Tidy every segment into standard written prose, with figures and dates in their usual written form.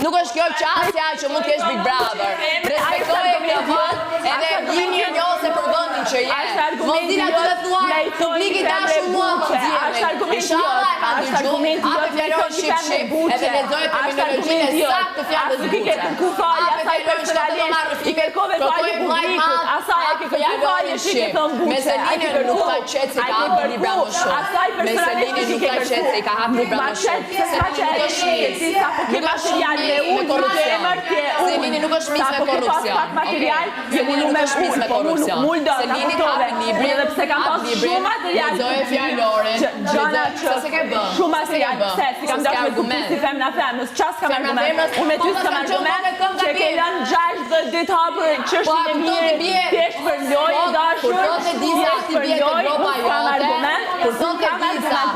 Nuk është kjo qasja që mund t'kesh Big Brother. Respektoj këtë vend, edhe një njose për vendin që je. Mos dina të të thuaj, publiki dashur mua më zgjidhni. Inshallah e ka dëgjuar, atë fjalon ship, edhe lexoj terminologjinë saktë të fjalës buçe. Ku falja asaj personalisht, i kërkove falje publikut, asaj e ke kërkuar falje ship e thon buçe. Me Selinën nuk ka qetë se ka hapur libra më shumë. Me Selinën nuk ka qetë se ka hapur libra më shumë. Nuk ka material me ullë, Selini nuk është mis me korupcion. Selini nuk është mis me korupcion. Selini hapi libri edhe pse kam pas shumë material. Lexoje fjalore. Gjana që shumë material. Pse si kam dashur si femna femnës, ças kam argument. Unë me ty s'kam argument. Që ke lënë 60 ditë hapur çështjen e mirë. Thjesht për lojë dashur. Kur do të di se ti bie te gropa jote. Kur do të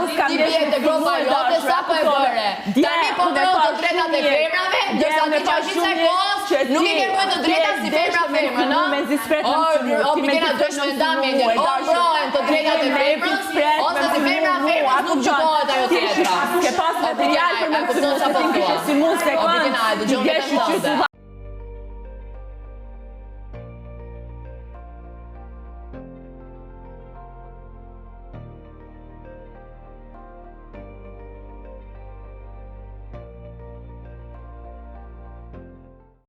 di se ti bie te gropa jote sa po e bëre. Tani po bëron të drejtat e femrave, ndërsa ti që gjithë kësaj kohë nuk i ke bërë të drejtat si femra, no? O Mikela duhet të nda media. O mbrojnë të drejtat e femrës, ose si femra nuk gjykohet ajo tjetra. Ke pas material për me të si mund se kanë,